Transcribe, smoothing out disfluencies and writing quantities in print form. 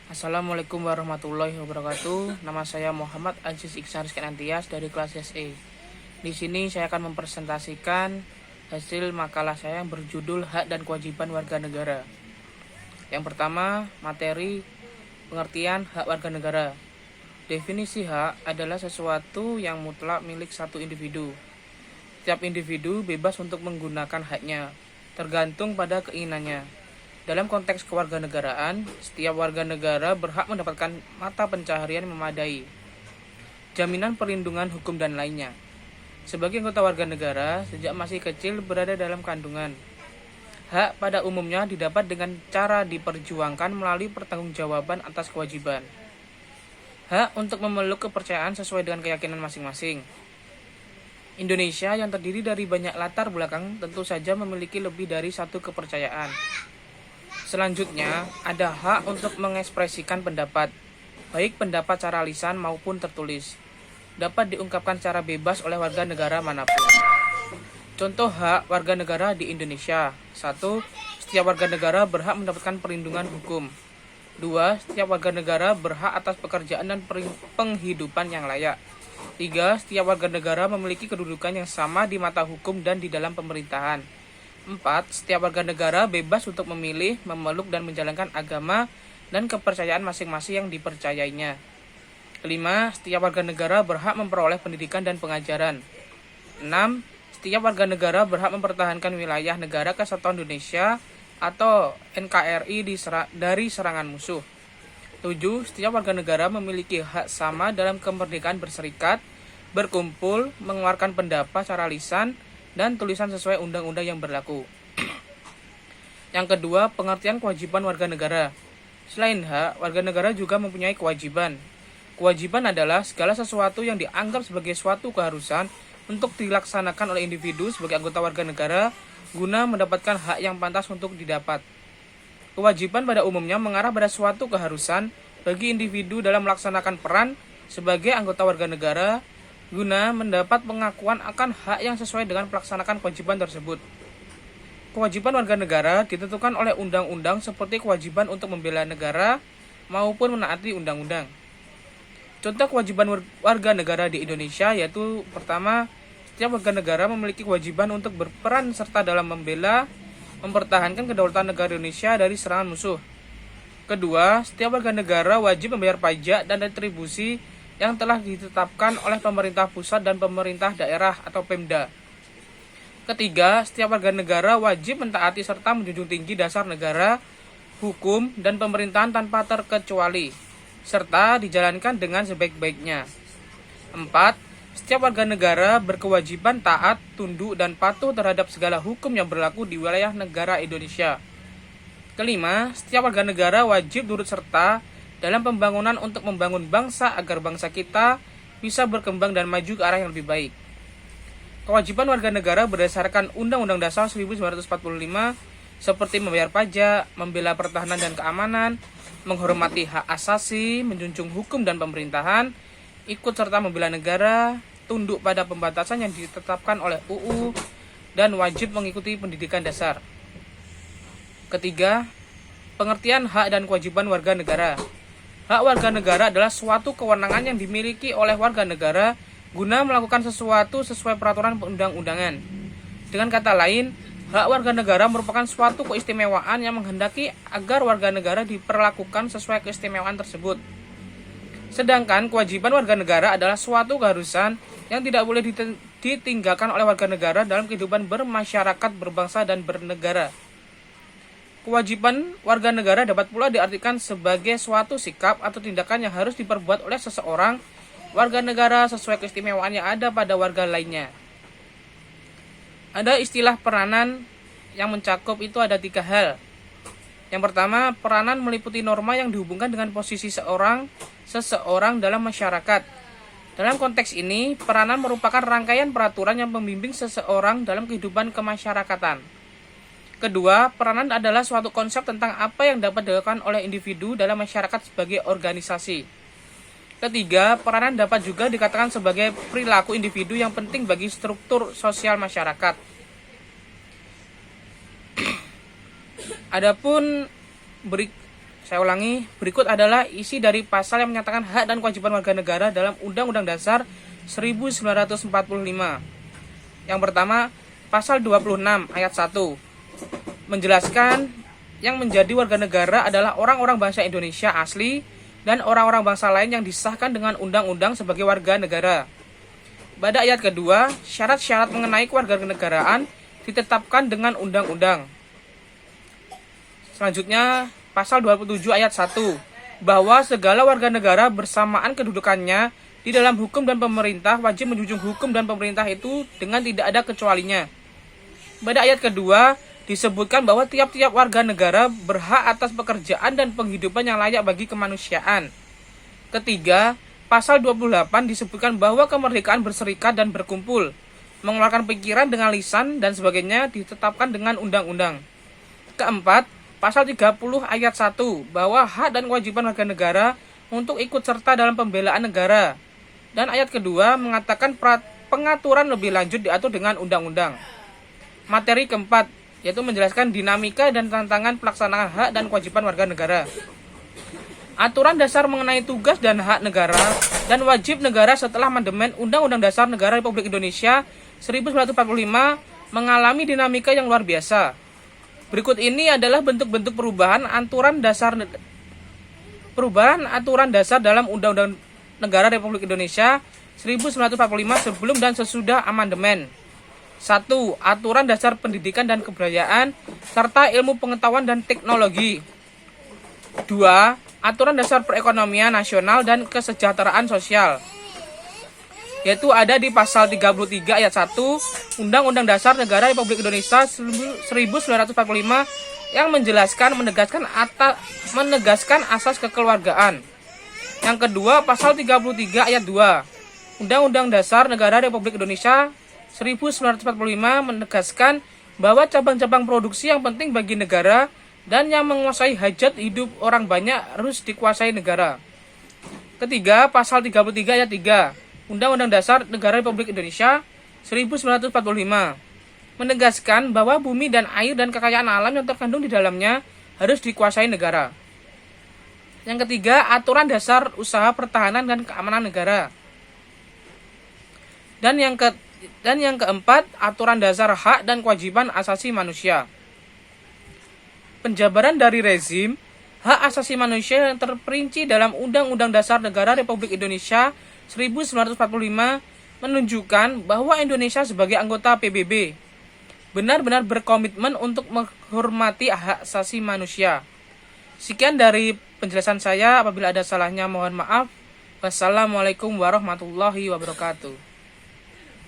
Assalamualaikum warahmatullahi wabarakatuh. Nama saya Muhammad Aziz Iksan Rizky Antias dari kelas SE. Di sini saya akan mempresentasikan hasil makalah saya yang berjudul Hak dan Kewajiban Warga Negara. Yang pertama, materi pengertian hak warga negara. Definisi hak adalah sesuatu yang mutlak milik satu individu. Setiap individu bebas untuk menggunakan haknya, tergantung pada keinginannya. Dalam konteks kewarganegaraan, setiap warga negara berhak mendapatkan mata pencaharian yang memadai, jaminan perlindungan hukum dan lainnya. Sebagai anggota warga negara, sejak masih kecil berada dalam kandungan. Hak pada umumnya didapat dengan cara diperjuangkan melalui pertanggungjawaban atas kewajiban. Hak untuk memeluk kepercayaan sesuai dengan keyakinan masing-masing. Indonesia yang terdiri dari banyak latar belakang tentu saja memiliki lebih dari satu kepercayaan. Selanjutnya, ada hak untuk mengekspresikan pendapat, baik pendapat secara lisan maupun tertulis, dapat diungkapkan secara bebas oleh warga negara manapun. Contoh hak warga negara di Indonesia. 1. Setiap warga negara berhak mendapatkan perlindungan hukum. 2. Setiap warga negara berhak atas pekerjaan dan penghidupan yang layak. 3. Setiap warga negara memiliki kedudukan yang sama di mata hukum dan di dalam pemerintahan. 4. Setiap warga negara bebas untuk memilih, memeluk, dan menjalankan agama dan kepercayaan masing-masing yang dipercayainya. 5. Setiap warga negara berhak memperoleh pendidikan dan pengajaran. 6. Setiap warga negara berhak mempertahankan wilayah negara kesatuan Indonesia atau NKRI dari serangan musuh. 7. Setiap warga negara memiliki hak sama dalam kemerdekaan berserikat, berkumpul, mengeluarkan pendapat secara lisan, dan tulisan sesuai undang-undang yang berlaku. Yang kedua, pengertian kewajiban warga negara. Selain hak, warga negara juga mempunyai kewajiban. Kewajiban adalah segala sesuatu yang dianggap sebagai suatu keharusan untuk dilaksanakan oleh individu sebagai anggota warga negara guna mendapatkan hak yang pantas untuk didapat. Kewajiban pada umumnya mengarah pada suatu keharusan bagi individu dalam melaksanakan peran sebagai anggota warga negara guna mendapat pengakuan akan hak yang sesuai dengan pelaksanaan kewajiban tersebut. Kewajiban warga negara ditentukan oleh undang-undang seperti kewajiban untuk membela negara maupun menaati undang-undang. Contoh kewajiban warga negara di Indonesia yaitu pertama, setiap warga negara memiliki kewajiban untuk berperan serta dalam membela, mempertahankan kedaulatan negara Indonesia dari serangan musuh. Kedua, setiap warga negara wajib membayar pajak dan retribusi yang telah ditetapkan oleh pemerintah pusat dan pemerintah daerah atau Pemda. Ketiga, setiap warga negara wajib mentaati serta menjunjung tinggi dasar negara, hukum, dan pemerintahan tanpa terkecuali, serta dijalankan dengan sebaik-baiknya. 4. Setiap warga negara berkewajiban taat, tunduk, dan patuh terhadap segala hukum yang berlaku di wilayah negara Indonesia. Kelima, setiap warga negara wajib turut serta dalam pembangunan untuk membangun bangsa agar bangsa kita bisa berkembang dan maju ke arah yang lebih baik. Kewajiban warga negara berdasarkan Undang-Undang Dasar 1945 seperti membayar pajak, membela pertahanan dan keamanan, menghormati hak asasi, menjunjung hukum dan pemerintahan, ikut serta membela negara, tunduk pada pembatasan yang ditetapkan oleh UU, dan wajib mengikuti pendidikan dasar. Ketiga, pengertian hak dan kewajiban warga negara. Hak warga negara adalah suatu kewenangan yang dimiliki oleh warga negara guna melakukan sesuatu sesuai peraturan perundang-undangan. Dengan kata lain, hak warga negara merupakan suatu keistimewaan yang menghendaki agar warga negara diperlakukan sesuai keistimewaan tersebut. Sedangkan kewajiban warga negara adalah suatu keharusan yang tidak boleh ditinggalkan oleh warga negara dalam kehidupan bermasyarakat, berbangsa, dan bernegara. Kewajiban warga negara dapat pula diartikan sebagai suatu sikap atau tindakan yang harus diperbuat oleh seseorang warga negara sesuai keistimewaan yang ada pada warga lainnya. Ada istilah peranan yang mencakup itu ada 3 hal. Yang pertama, peranan meliputi norma yang dihubungkan dengan posisi seseorang dalam masyarakat. Dalam konteks ini, peranan merupakan rangkaian peraturan yang membimbing seseorang dalam kehidupan kemasyarakatan. Kedua, peranan adalah suatu konsep tentang apa yang dapat dilakukan oleh individu dalam masyarakat sebagai organisasi. Ketiga, peranan dapat juga dikatakan sebagai perilaku individu yang penting bagi struktur sosial masyarakat. Adapun Saya ulangi, berikut adalah isi dari pasal yang menyatakan hak dan kewajiban warga negara dalam Undang-Undang Dasar 1945. Yang pertama, pasal 26 ayat 1 menjelaskan yang menjadi warga negara adalah orang-orang bangsa Indonesia asli dan orang-orang bangsa lain yang disahkan dengan undang-undang sebagai warga negara. Pada ayat kedua, syarat-syarat mengenai kewarganegaraan ditetapkan dengan undang-undang. Selanjutnya, pasal 27 ayat 1 bahwa segala warga negara bersamaan kedudukannya di dalam hukum dan pemerintah wajib menjunjung hukum dan pemerintah itu dengan tidak ada kecualinya. Pada ayat kedua disebutkan bahwa tiap-tiap warga negara berhak atas pekerjaan dan penghidupan yang layak bagi kemanusiaan. Ketiga, pasal 28 disebutkan bahwa kemerdekaan berserikat dan berkumpul, mengeluarkan pikiran dengan lisan dan sebagainya ditetapkan dengan undang-undang. Keempat, pasal 30 ayat 1 bahwa hak dan kewajiban warga negara untuk ikut serta dalam pembelaan negara. Dan ayat kedua mengatakan pengaturan lebih lanjut diatur dengan undang-undang. Materi keempat yaitu menjelaskan dinamika dan tantangan pelaksanaan hak dan kewajiban warga negara. Aturan dasar mengenai tugas dan hak negara dan wajib negara setelah amandemen Undang-Undang Dasar Negara Republik Indonesia 1945 mengalami dinamika yang luar biasa. Berikut ini adalah bentuk-bentuk perubahan aturan dasar dalam Undang-Undang Negara Republik Indonesia 1945 sebelum dan sesudah amandemen. 1. Aturan dasar pendidikan dan kebudayaan serta ilmu pengetahuan dan teknologi. 2. Aturan dasar perekonomian nasional dan kesejahteraan sosial, yaitu ada di pasal 33 ayat 1 Undang-Undang Dasar Negara Republik Indonesia 1945 yang menegaskan asas kekeluargaan. Yang kedua, pasal 33 ayat 2 Undang-Undang Dasar Negara Republik Indonesia 1945 menegaskan bahwa cabang-cabang produksi yang penting bagi negara dan yang menguasai hajat hidup orang banyak harus dikuasai negara. Ketiga, pasal 33 ayat 3 Undang-Undang Dasar Negara Republik Indonesia 1945 menegaskan bahwa bumi dan air dan kekayaan alam yang terkandung di dalamnya harus dikuasai negara. Yang ketiga, aturan dasar usaha pertahanan dan keamanan negara. Dan yang keempat, aturan dasar hak dan kewajiban asasi manusia. Penjabaran dari rezim hak asasi manusia yang terperinci dalam Undang-Undang Dasar Negara Republik Indonesia 1945 menunjukkan bahwa Indonesia sebagai anggota PBB benar-benar berkomitmen untuk menghormati hak asasi manusia. Sekian dari penjelasan saya, apabila ada salahnya mohon maaf. Wassalamualaikum warahmatullahi wabarakatuh.